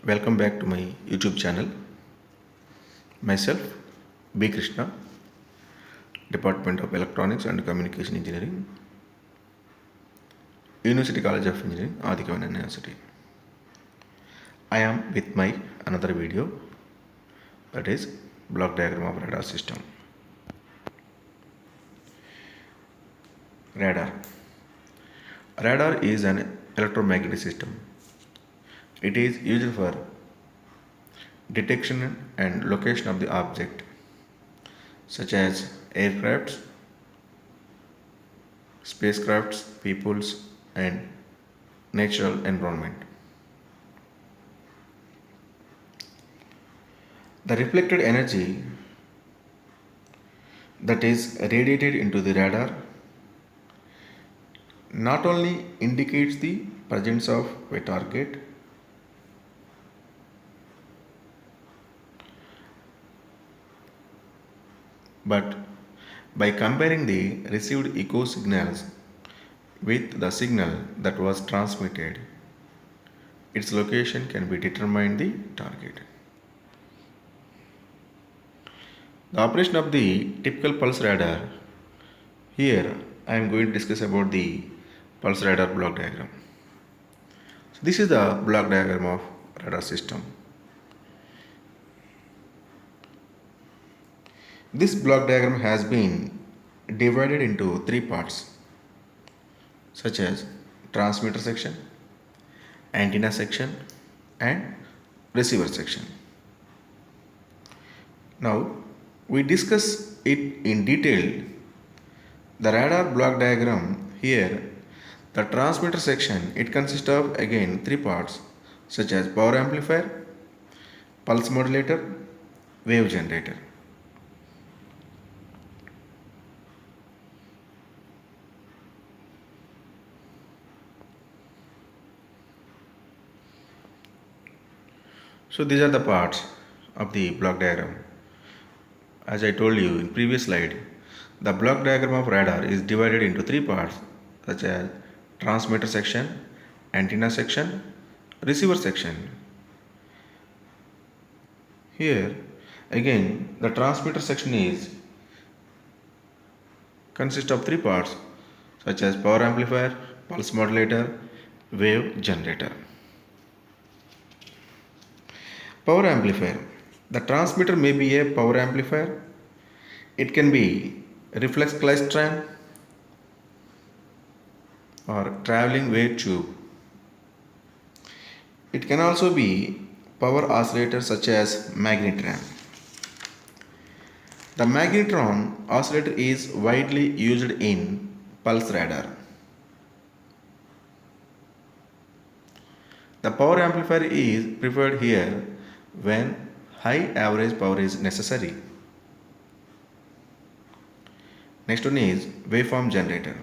Welcome back to my YouTube channel. Myself, B. Krishna, Department of Electronics and Communication Engineering, University College of Engineering, Adikavan University. I am with my another video, that is block diagram of radar system. Radar. Radar is an electromagnetic system. It is used for detection and location of the object such as aircrafts, spacecrafts, peoples, and natural environment. The reflected energy that is radiated into the radar not only indicates the presence of a target but by comparing the received echo signals with the signal that was transmitted, its location can be determined the target. The operation of the typical pulse radar. Here I am going to discuss about the pulse radar block diagram. So this is the block diagram of radar system. This block diagram has been divided into three parts such as transmitter section, antenna section, and receiver section. Now we discuss it in detail. The radar block diagram here, the transmitter section, it consists of again three parts such as power amplifier, pulse modulator, wave generator. So these are the parts of the block diagram. As I told you in previous slide, the block diagram of radar is divided into three parts such as transmitter section, antenna section, receiver section. Here again the transmitter section is consists of three parts such as power amplifier, pulse modulator, wave generator. Power amplifier. The transmitter may be a power amplifier. It can be reflex klystron or traveling wave tube. It can also be power oscillator such as magnetron. The magnetron oscillator is widely used in pulse radar. The power amplifier is preferred here when high average power is necessary. Next one is waveform generator.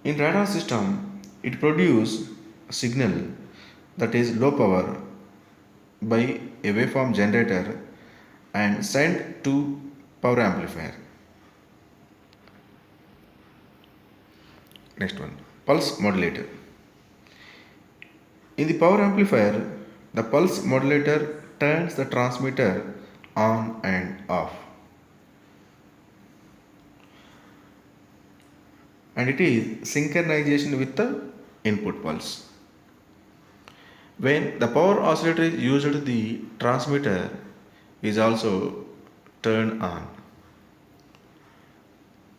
In radar system, it produces a signal that is low power by a waveform generator and sent to power amplifier. Next one, pulse modulator. In the power amplifier, the pulse modulator turns the transmitter on and off, and it is synchronization with the input pulse. When the power oscillator is used, the transmitter is also turned on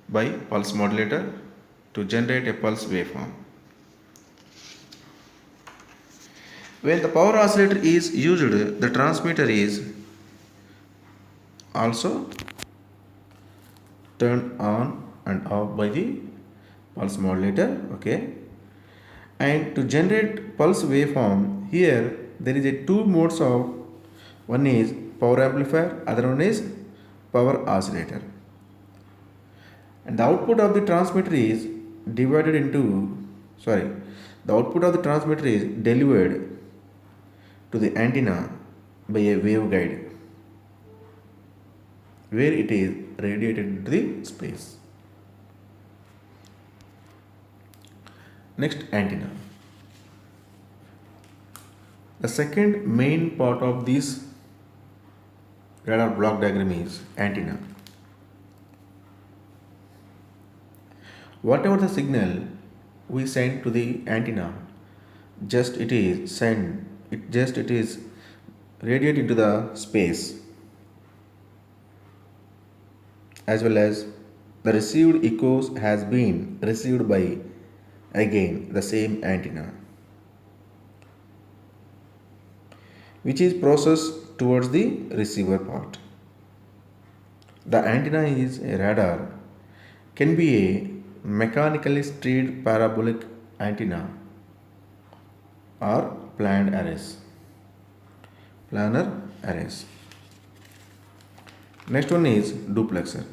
by pulse modulator to generate a pulse waveform. When the power oscillator is used, the transmitter is also turned on and off by the pulse modulator. Okay, and to generate pulse waveform, here there is a two modes of, one is power amplifier, other one is power oscillator, and the output of the transmitter is divided into the output of the transmitter is delivered to the antenna by a waveguide where it is radiated into the space. Next, antenna. The second main part of this radar block diagram is antenna. Whatever the signal we send to the antenna, just it is radiate into the space, as well as the received echoes has been received by again the same antenna, which is processed towards the receiver part. The antenna is a radar, can be a mechanically steered parabolic antenna or planar arrays. Next one is duplexer.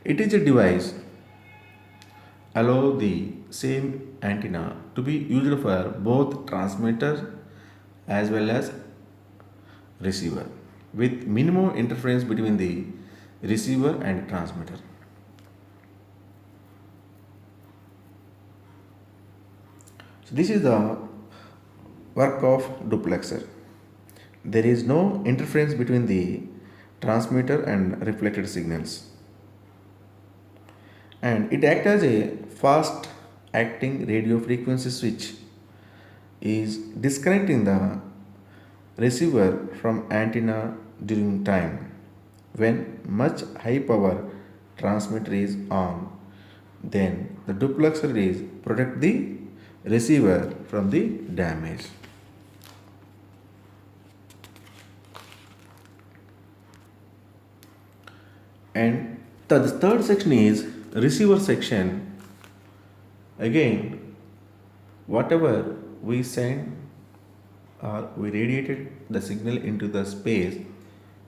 It is a device allow the same antenna to be used for both transmitter as well as receiver with minimum interference between the receiver and transmitter. So this is the work of duplexer. There is no interference between the transmitter and reflected signals, and it acts as a fast acting radio frequency switch, is disconnecting the receiver from antenna during time when much high power transmitter is on. Then the duplexer is protect the receiver from the damage. And the third section is receiver section. Again, whatever we send or we radiated the signal into the space,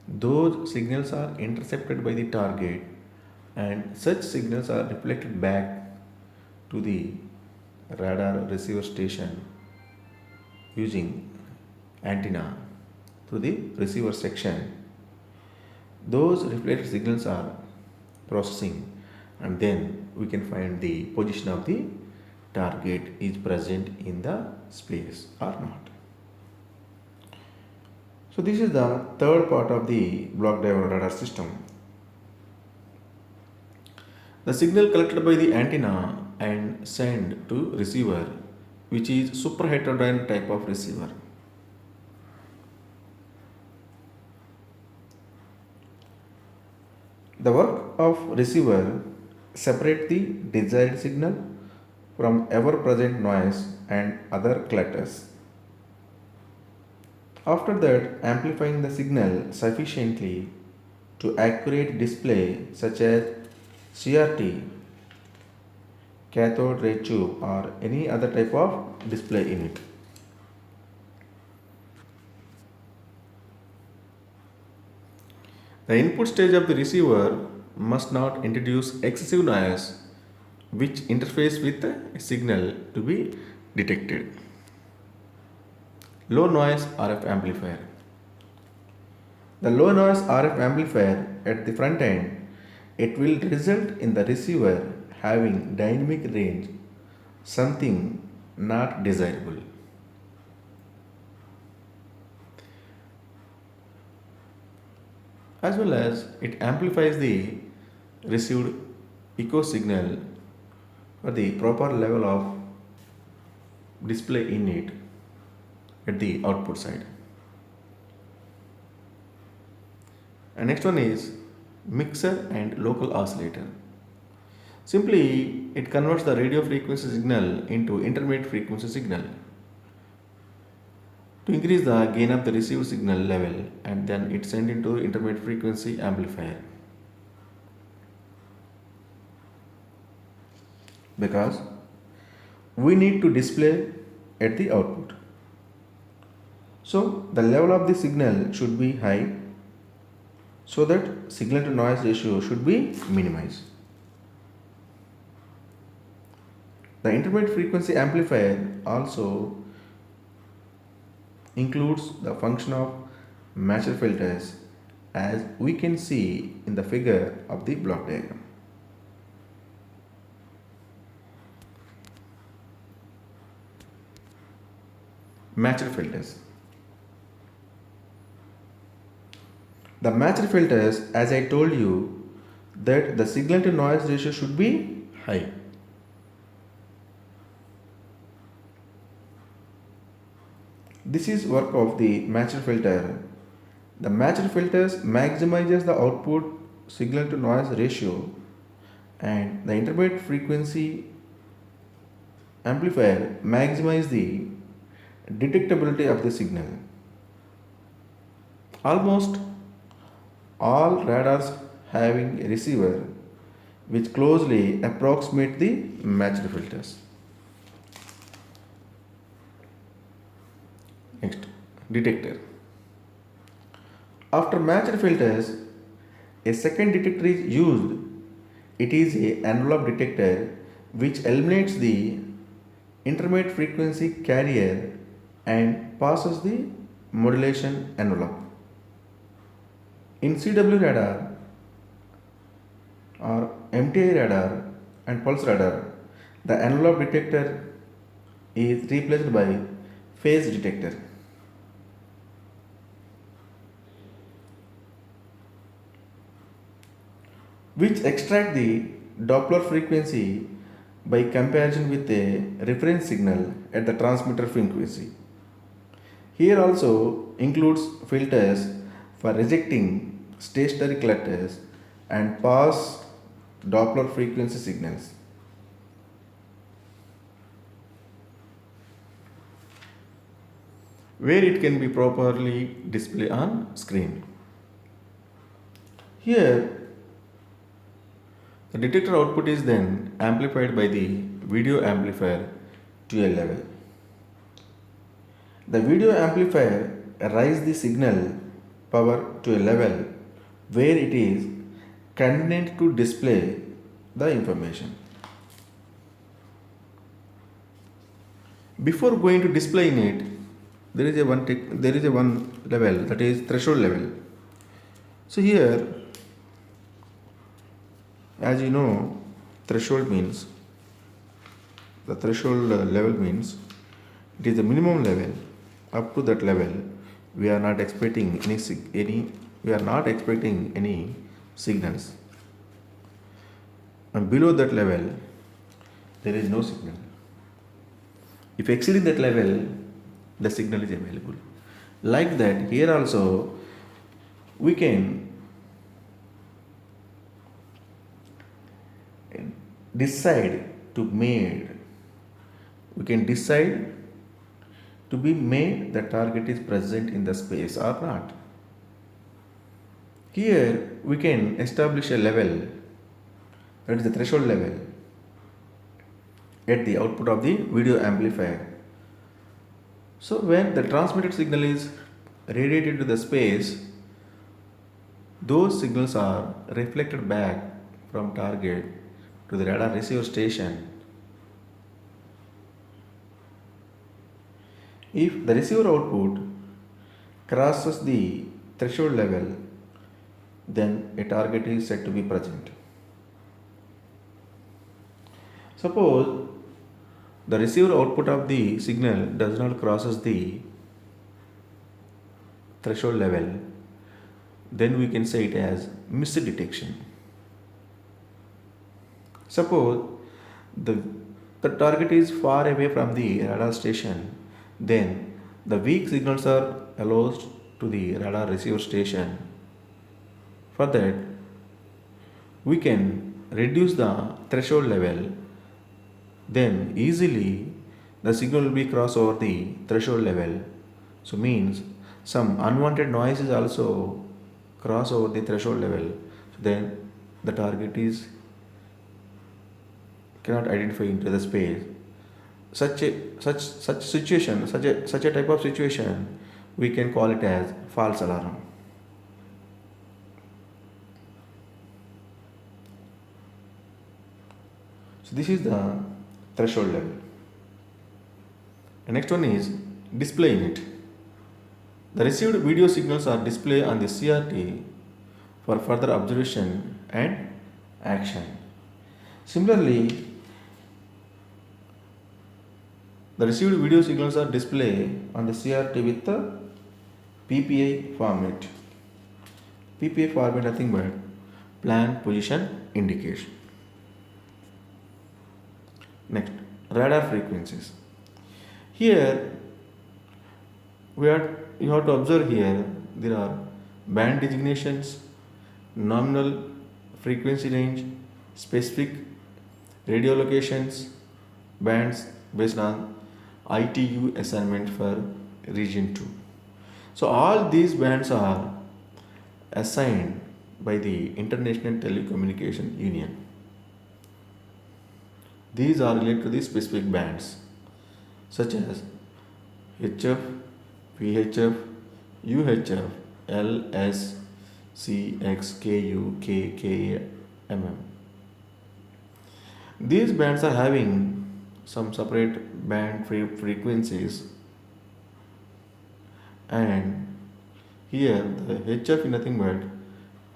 those signals are intercepted by the target, and such signals are reflected back to the radar receiver station using antenna to the receiver section. Those reflected signals are processing, and then we can find the position of the target is present in the space or not. So this is the third part of the block diagram radar system. The signal collected by the antenna and sent to receiver, which is super heterodyne type of receiver. The work of receiver separate the desired signal from ever present noise and other clutters. After that, amplifying the signal sufficiently to accurate display such as CRT, cathode ray tube, or any other type of display unit. The input stage of the receiver must not introduce excessive noise which interferes with the signal to be detected. Low noise RF amplifier. The low noise RF amplifier at the front end, it will result in the receiver having dynamic range, something not desirable. As well as it amplifies the received echo signal for the proper level of display in it at the output side. And next one is mixer and local oscillator. Simply, it converts the radio frequency signal into intermediate frequency signal to increase the gain of the received signal level, and then it sent into intermediate frequency amplifier. Because we need to display at the output. So the level of the signal should be high so that signal to noise ratio should be minimized. The intermediate frequency amplifier also includes the function of master filters, as we can see in the figure of the block diagram. Matched filters. The matched filters, as I told you, that the signal to noise ratio should be high. This is work of the matched filter. The matched filters maximizes the output signal to noise ratio, and the intermediate frequency amplifier maximize the detectability of the signal. Almost all radars having a receiver which closely approximate the matched filters. Next, detector. After matched filters, a second detector is used. It is a envelope detector which eliminates the intermediate frequency carrier and passes the modulation envelope. In CW radar or MTI radar and pulse radar, the envelope detector is replaced by phase detector. Which extract the Doppler frequency by comparison with a reference signal at the transmitter frequency. Here also includes filters for rejecting stationary clusters and pass Doppler frequency signals. Where it can be properly displayed on screen. Here the detector output is then amplified by the video amplifier to a level. The video amplifier raises the signal power to a level where it is convenient to display the information. Before going to display in it, there is a one level, that is threshold level. So here, as you know, threshold means the threshold level means it is the minimum level. Up to that level, we are not expecting any signals, and below that level there is no signal. If exceeding that level, the signal is available. Like that, here also we can decide to be made the target is present in the space or not. Here we can establish a level, that is the threshold level, at the output of the video amplifier. So when the transmitted signal is radiated to the space, those signals are reflected back from target to the radar receiver station. If the receiver output crosses the threshold level, then a target is said to be present. Suppose the receiver output of the signal does not crosses the threshold level, then we can say it as misdetection. Suppose the target is far away from the radar station, then the weak signals are allowed to the radar receiver station. For that, we can reduce the threshold level, then easily the signal will be cross over the threshold level. So means some unwanted noises also cross over the threshold level. So then the target is cannot identify into the space. Such a type of situation, we can call it as false alarm. So this is the threshold level. The next one is display in it. The received video signals are displayed on the CRT for further observation and action. Similarly, The received video signals are displayed on the CRT with the PPI format. PPI format nothing but plan position indication. Next, radar frequencies. Here you have to observe here there are band designations, nominal frequency range, specific radio locations, bands based on ITU assignment for region 2. So all these bands are assigned by the International Telecommunication Union. These are related to the specific bands such as HF, VHF, UHF, LS, CX, KU, K, MM. These bands are having some separate band frequencies, and here the HF is nothing but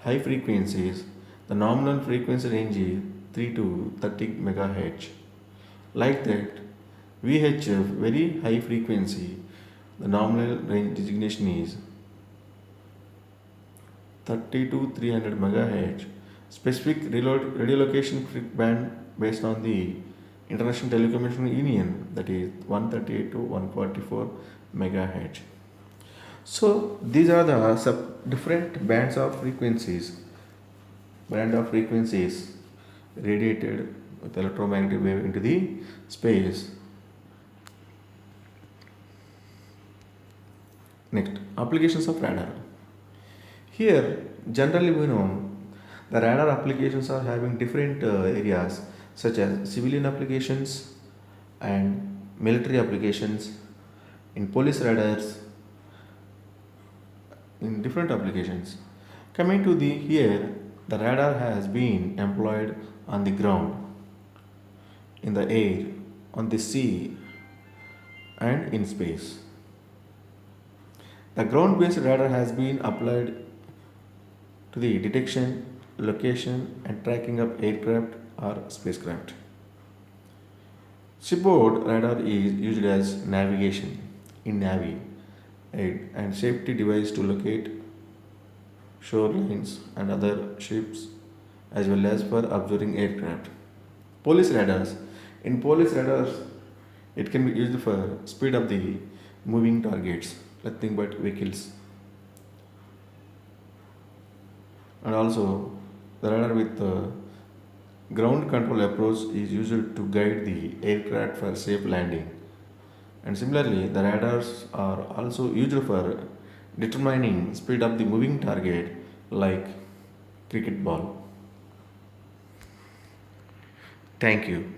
high frequencies. The nominal frequency range is 3 to 30 megahertz. Like that, VHF very high frequency. The nominal range designation is 30 to 300 megahertz. Specific radio location band based on the International Telecommunication Union, that is 138 to 144 megahertz. So these are the different bands of frequencies, radiated with electromagnetic wave into the space. Next, applications of radar. Here, generally we know the radar applications are having different areas such as civilian applications and military applications, in police radars, in different applications. Coming to the here, the radar has been employed on the ground, in the air, on the sea, and in space. The ground-based radar has been applied to the detection, location, and tracking of aircraft or spacecraft. Shipboard radar is used as navigation in navy aid and safety device to locate shorelines and other ships, as well as for observing aircraft. Police radars. In police radars, it can be used for speed of the moving targets, nothing but vehicles. And also, the radar with ground control approach is used to guide the aircraft for safe landing. And similarly, the radars are also used for determining speed of the moving target like cricket ball. Thank you.